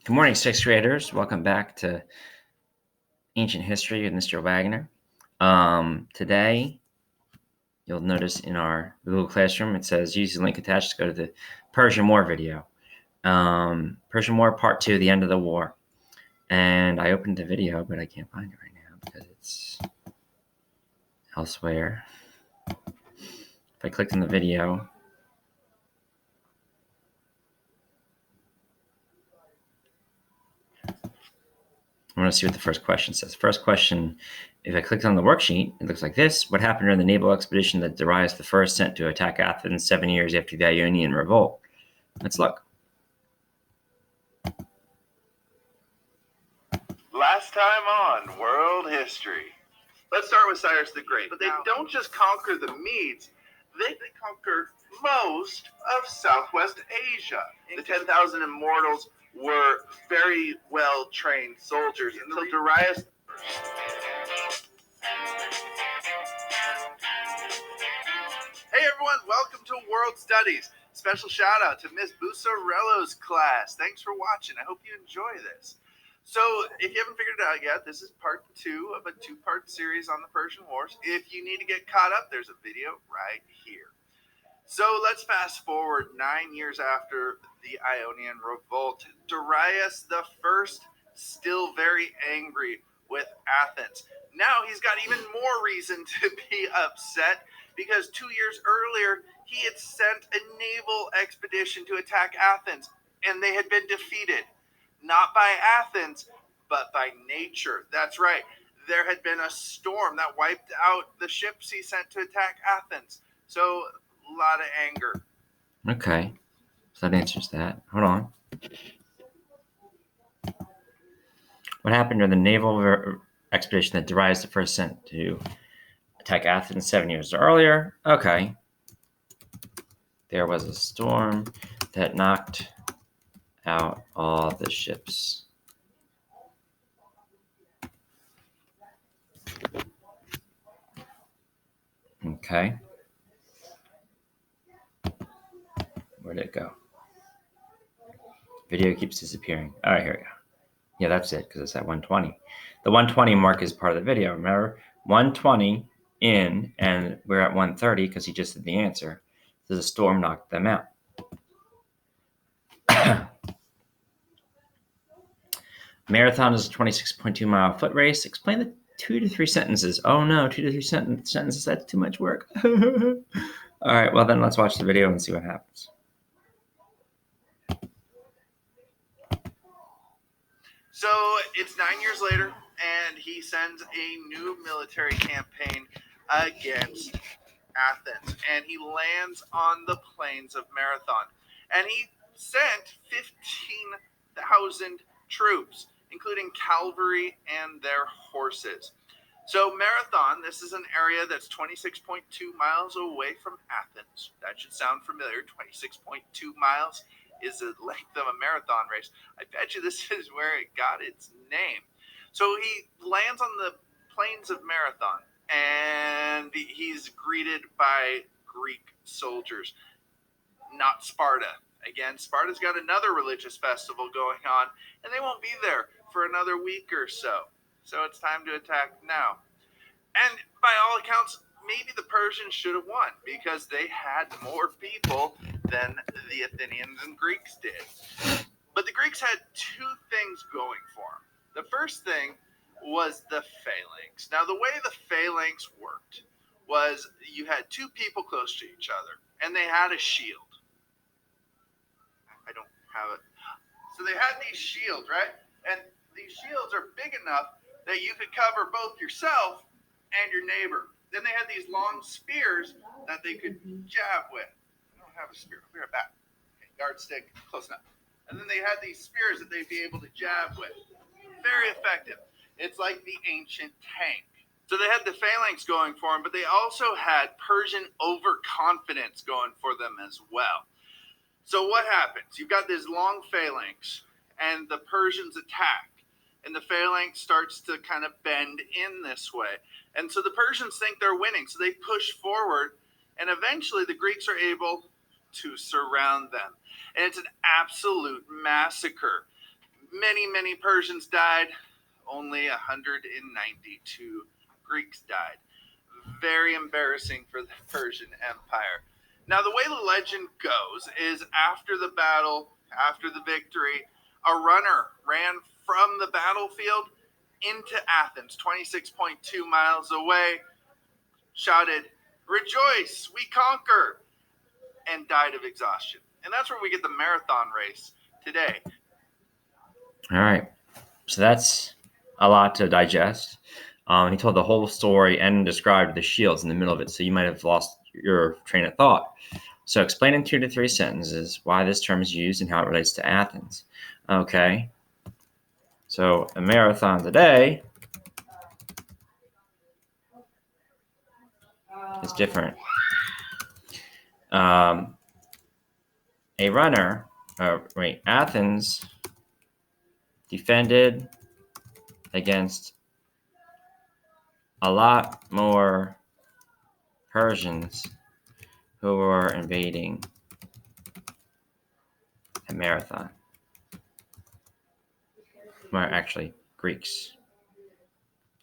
Good morning, sixth graders. Welcome back to Ancient History with Mr. Wagner. Today, you'll notice in our Google Classroom, it says use the link attached to go to the Persian War video. Persian War Part 2, the end of the war. And I opened the video, but I can't find it right now because it's elsewhere. If I clicked on the video, I want to see what the first question says. First question, if I clicked on the worksheet, it looks like this. What happened during the naval expedition that Darius I sent to attack Athens 7 years after the Ionian revolt? Let's look. Last time on World History. Let's start with Cyrus the Great. But they don't just conquer the Medes, they conquer most of Southwest Asia. The 10,000 immortals were very well-trained soldiers until Darius. Hey everyone, welcome to World Studies. Special shout out to Miss Busarello's class. Thanks for watching. I hope you enjoy this. So, if you haven't figured it out yet, this is part 2 of a 2-part series on the Persian Wars. If you need to get caught up, there's a video right here. So, let's fast forward 9 years after the Ionian Revolt. Darius I, still very angry with Athens. Now he's got even more reason to be upset because 2 years earlier, he had sent a naval expedition to attack Athens, and they had been defeated. Not by Athens, but by nature. That's right. There had been a storm that wiped out the ships he sent to attack Athens. So, a lot of anger. Okay, so that answers that. Hold on. What happened during the naval expedition that Darius I sent to attack Athens 7 years earlier? Okay. There was a storm that knocked out all the ships. Okay. Where did it go? Video keeps disappearing. All right, here we go. Yeah, that's it, because it's at 120. The 120 mark is part of the video. Remember, 120 in, and we're at 130 because he just did the answer. So the storm knocked them out. Marathon is a 26.2-mile foot race. Explain the 2 to 3 sentences. Oh no, 2 to 3 sentences. That's too much work. All right, well then let's watch the video and see what happens. So it's 9 years later, and he sends a new military campaign against Athens, and he lands on the plains of Marathon, and he sent 15,000 troops, including cavalry and their horses. So Marathon, this is an area that's 26.2 miles away from Athens. That should sound familiar. 26.2 miles is the length of a marathon race. I bet you this is where it got its name. So he lands on the plains of Marathon, and he's greeted by Greek soldiers, not Sparta. Again, Sparta's got another religious festival going on, and they won't be there for another week or so. So it's time to attack now. And by all accounts, maybe the Persians should have won because they had more people than the Athenians and Greeks did. But the Greeks had 2 things going for them. The first thing was the phalanx. Now, the way the phalanx worked was you had 2 people close to each other, and they had a shield. I don't have it. So they had these shields, right? And these shields are big enough that you could cover both yourself and your neighbor. Then they had these long spears that they could jab with. I don't have a spear. I'll be right back. Okay, yardstick, close enough. And then they had these spears that they'd be able to jab with. Very effective. It's like the ancient tank. So they had the phalanx going for them, but they also had Persian overconfidence going for them as well. So what happens? You've got this long phalanx, and the Persians attack, and the phalanx starts to kind of bend in this way. And so the Persians think they're winning, so they push forward, and eventually the Greeks are able to surround them. And it's an absolute massacre. Many Persians died. Only 192 Greeks died. Very embarrassing for the Persian Empire. Now, the way the legend goes is after the battle, after the victory, a runner ran from the battlefield into Athens, 26.2 miles away, shouted, "Rejoice, we conquer," and died of exhaustion. And that's where we get the marathon race today. All right. So that's a lot to digest. He told the whole story and described the shields in the middle of it, so you might have lost your train of thought. So explain in 2 to 3 sentences why this term is used and how it relates to Athens. Okay. So a marathon today is different. Athens defended against a lot more Persians who were invading a marathon. Well, actually, Greeks.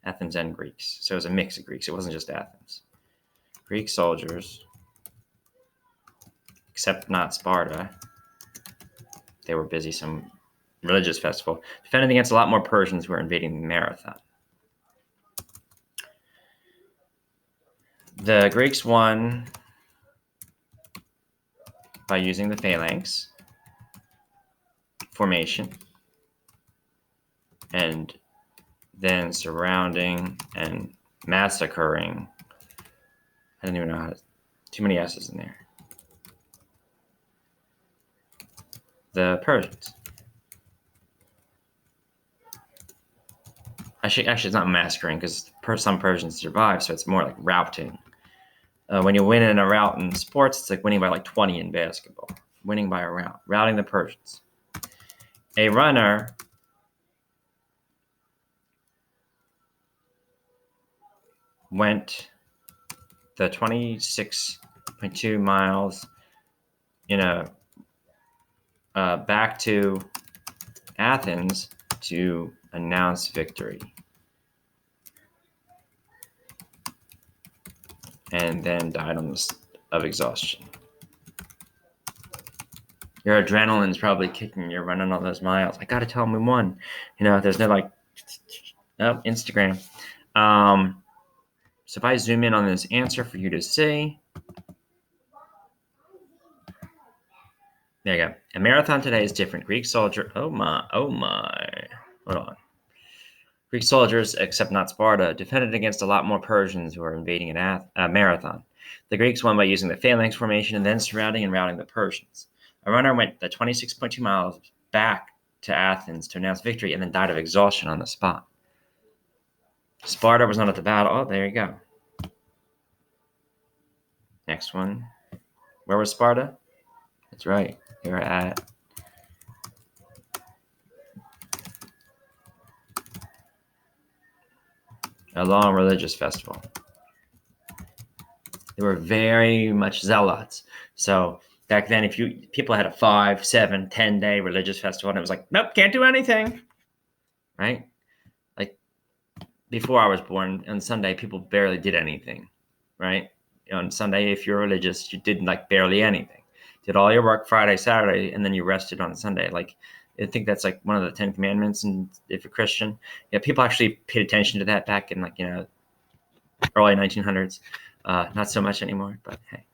Athens and Greeks. So it was a mix of Greeks. It wasn't just Athens. Greek soldiers, except not Sparta. They were busy some religious festival, defended against a lot more Persians who were invading the marathon. The Greeks won by using the phalanx formation and then surrounding and massacring. I don't even know how to, too many S's in there. The Persians. Actually, it's not massacring because some Persians survived, so it's more like routing. When you win in a rout in sports, it's like winning by like 20 in basketball. Winning by a rout, routing the Persians. A runner went the 26.2 miles in a back to Athens to announce victory, and then died of exhaustion. Your adrenaline's probably kicking. You're running all those miles. I gotta tell them we won. There's no like, oh, Instagram. So if I zoom in on this answer for you to see, there you go. A marathon today is different. Greek soldier. Oh my. Hold on. Greek soldiers, except not Sparta, defended against a lot more Persians who were invading a marathon. The Greeks won by using the phalanx formation and then surrounding and routing the Persians. A runner went the 26.2 miles back to Athens to announce victory and then died of exhaustion on the spot. Sparta was not at the battle. Oh, there you go. Next one. Where was Sparta? That's right. They were at a long religious festival. They were very much zealots. So back then, people had a 5, 7, 10-day religious festival, and it was like, nope, can't do anything, right? Like before I was born, on Sunday, people barely did anything, right? On Sunday, if you're religious, you did like barely anything. Did all your work Friday, Saturday, and then you rested on Sunday. Like I think that's like one of the 10 commandments, and if you're Christian, people actually paid attention to that back in early 1900s. Not so much anymore, but hey.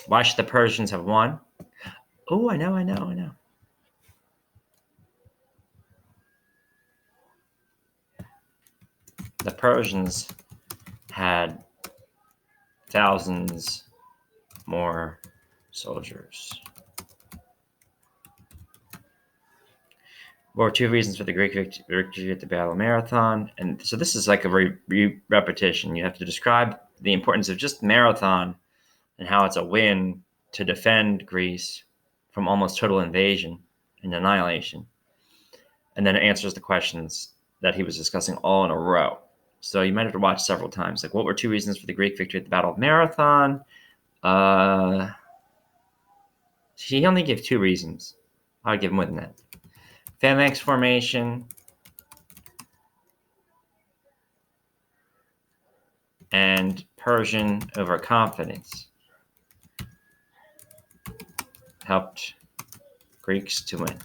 Why should the Persians have won? Oh, I know. The Persians had thousands more soldiers. What were 2 reasons for the Greek victory at the Battle of Marathon? And so this is like a repetition. You have to describe the importance of just marathon and how it's a win to defend Greece from almost total invasion and annihilation. And then it answers the questions that he was discussing all in a row. So you might have to watch several times. Like, what were 2 reasons for the Greek victory at the Battle of Marathon? He only gave 2 reasons. I would give more than that. Phalanx formation and Persian overconfidence helped Greeks to win.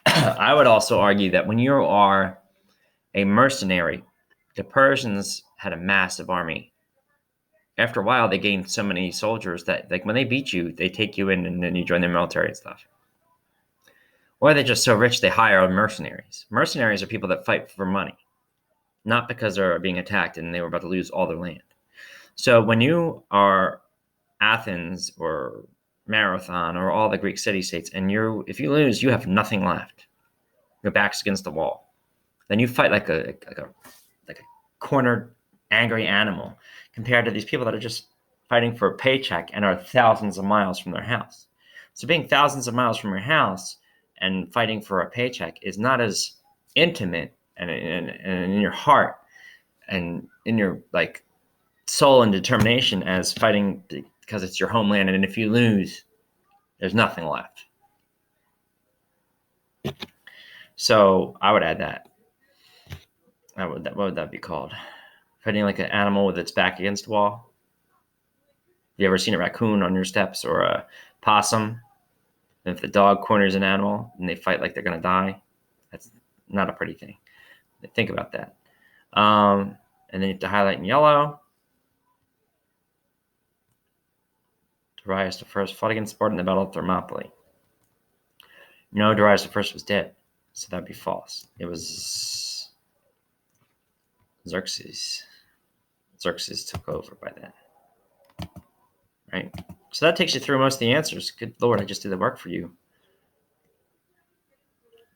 I would also argue that when you are a mercenary, the Persians had a massive army. After a while, they gained so many soldiers that, like, when they beat you, they take you in and then you join their military and stuff. Or they're just so rich they hire mercenaries. Mercenaries are people that fight for money, not because they're being attacked and they were about to lose all their land. So when you are Athens or Marathon or all the Greek city-states, and if you lose, you have nothing left. Your back's against the wall. Then you fight like a cornered, angry animal compared to these people that are just fighting for a paycheck and are thousands of miles from their house. So being thousands of miles from your house and fighting for a paycheck is not as intimate and in your heart and in your like soul and determination as fighting because it's your homeland, and if you lose, there's nothing left. So I would add that. What would that be called? Fighting like an animal with its back against the wall. You ever seen a raccoon on your steps or a possum? And if the dog corners an animal and they fight like they're going to die, that's not a pretty thing. Think about that. And then you have to highlight in yellow. Darius the First fought against Sparta in the Battle of Thermopylae. No, Darius the First was dead, so that'd be false. It was Xerxes. Xerxes took over by then. Right? So that takes you through most of the answers. Good Lord, I just did the work for you.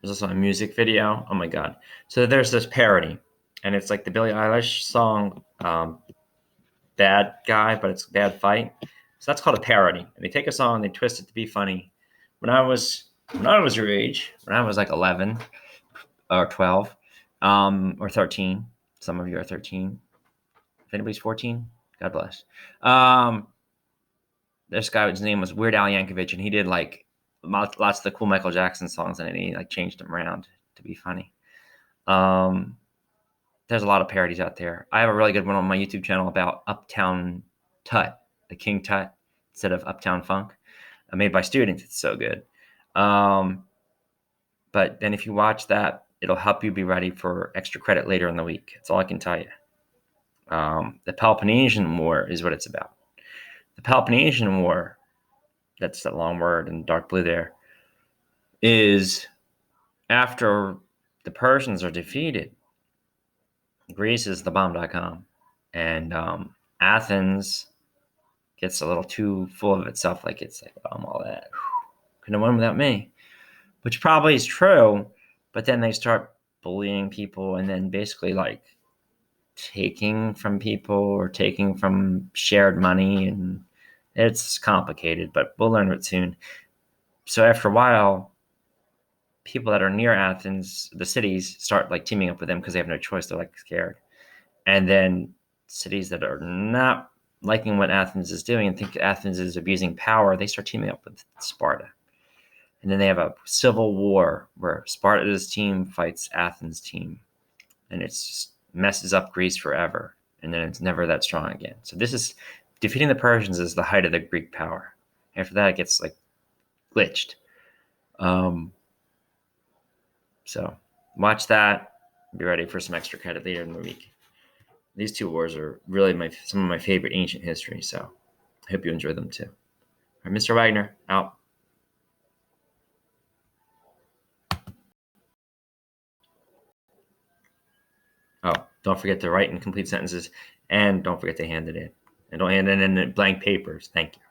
There's also a music video. Oh my God. So there's this parody, and it's like the Billie Eilish song, Bad Guy, but it's Bad Fight. So that's called a parody. And they take a song and they twist it to be funny. When I was your age, when I was like 11 or 12 or 13, some of you are 13. If anybody's 14, God bless. This guy, his name was Weird Al Yankovic, and he did like lots of the cool Michael Jackson songs, and he like changed them around to be funny. There's a lot of parodies out there. I have a really good one on my YouTube channel about Uptown Tut, the King Tut, instead of Uptown Funk, made by students. It's so good. But then if you watch that, it'll help you be ready for extra credit later in the week. That's all I can tell you. The Peloponnesian War is what it's about. The Peloponnesian War, that's that long word in dark blue there, is after the Persians are defeated. Greece is the bomb.com, and Athens gets a little too full of itself, like it's like, oh, I'm all that. Couldn't have won without me, which probably is true, but then they start bullying people and then basically like taking from people or taking from shared money, and it's complicated, but we'll learn it soon. So after a while, people that are near Athens, the cities, start like teaming up with them because they have no choice. They're like scared. And then cities that are not liking what Athens is doing and think Athens is abusing power, they start teaming up with Sparta. And then they have a civil war where Sparta's team fights Athens' team. And it just messes up Greece forever. And then it's never that strong again. So this is defeating the Persians is the height of the Greek power. After that, it gets like glitched. So watch that. Be ready for some extra credit later in the week. These two wars are really some of my favorite ancient history. So I hope you enjoy them too. All right, Mr. Wagner, out. Oh, don't forget to write in complete sentences, and don't forget to hand it in. And don't hand it in blank papers. Thank you.